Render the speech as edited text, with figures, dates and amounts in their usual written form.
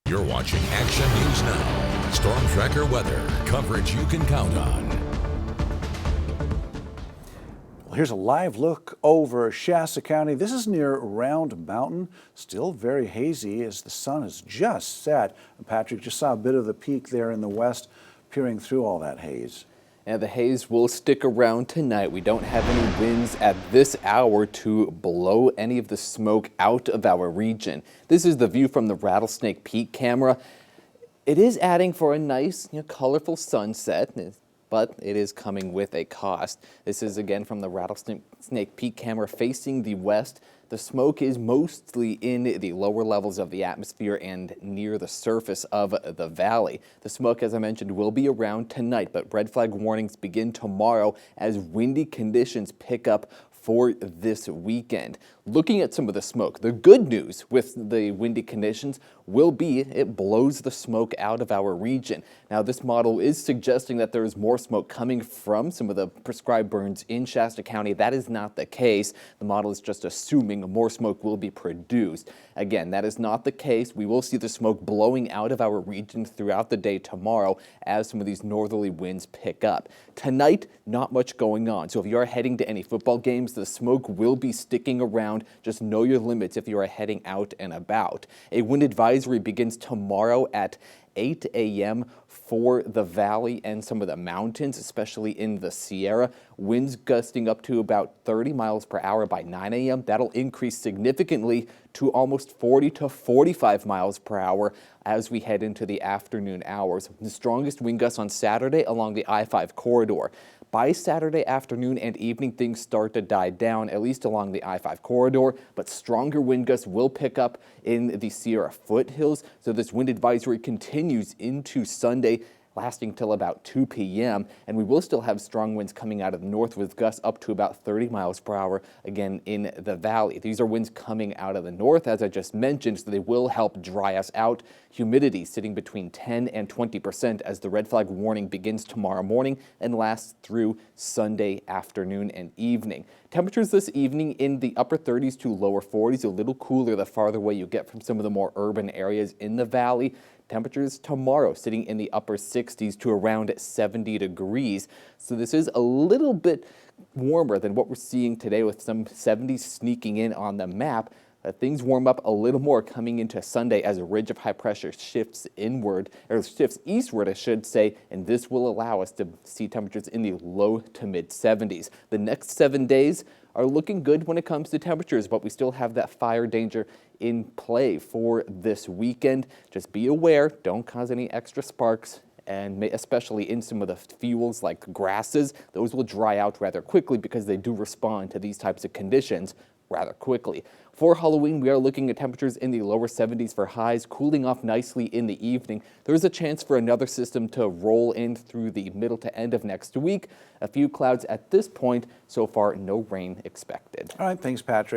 You're watching Action News Now. Storm Tracker weather. Coverage you can count on. Well, here's a live look over Shasta County. This is near Round Mountain. Still very hazy as the sun has just set. Patrick just saw a bit of the peak there in the west peering through all that haze. And the haze will stick around tonight. We don't have any winds at this hour to blow any of the smoke out of our region. This is the view from the Rattlesnake Peak camera. It is adding for a nice, colorful sunset, but it is coming with a cost. This is again from the Rattlesnake Peak camera facing the west. The smoke is mostly in the lower levels of the atmosphere and near the surface of the valley. The smoke, as I mentioned, will be around tonight, but red flag warnings begin tomorrow as windy conditions pick up for this weekend. Looking at some of the smoke, the good news with the windy conditions will be it blows the smoke out of our region. Now, this model is suggesting that there is more smoke coming from some of the prescribed burns in Shasta County. That is not the case. The model is just assuming more smoke will be produced. Again, that is not the case. We will see the smoke blowing out of our region throughout the day tomorrow as some of these northerly winds pick up. Tonight, not much going on. So if you are heading to any football games, the smoke will be sticking around. Just know your limits if you are heading out and about. A wind advisory begins tomorrow at 8 a.m. for the valley and some of the mountains, especially in the Sierra. Winds gusting up to about 30 miles per hour by 9 a.m. That'll increase significantly to almost 40 to 45 miles per hour as we head into the afternoon hours. The strongest wind gusts on Saturday along the I-5 corridor. By Saturday afternoon and evening, things start to die down, at least along the I-5 corridor, but stronger wind gusts will pick up in the Sierra foothills. So this wind advisory continues into Sunday, lasting till about 2 p.m. And we will still have strong winds coming out of the north with gusts up to about 30 miles per hour, again, in the valley. These are winds coming out of the north, as I just mentioned, so they will help dry us out. Humidity sitting between 10 and 20% as the red flag warning begins tomorrow morning and lasts through Sunday afternoon and evening. Temperatures this evening in the upper 30s to lower 40s, a little cooler the farther away you get from some of the more urban areas in the valley. Temperatures tomorrow sitting in the upper 60s to around 70 degrees. So this is a little bit warmer than what we're seeing today with some 70s sneaking in on the map. Things warm up a little more coming into Sunday as a ridge of high pressure shifts inward, or shifts eastward, I should say, and this will allow us to see temperatures in the low to mid 70s. The next 7 days are looking good when it comes to temperatures, but we still have that fire danger in play for this weekend. Just be aware, don't cause any extra sparks, and especially in some of the fuels like grasses. Those will dry out rather quickly because they do respond to these types of conditions rather quickly. For Halloween, we are looking at temperatures in the lower 70s for highs, cooling off nicely in the evening. There is a chance for another system to roll in through the middle to end of next week. A few clouds at this point. So far, no rain expected. All right, thanks, Patrick.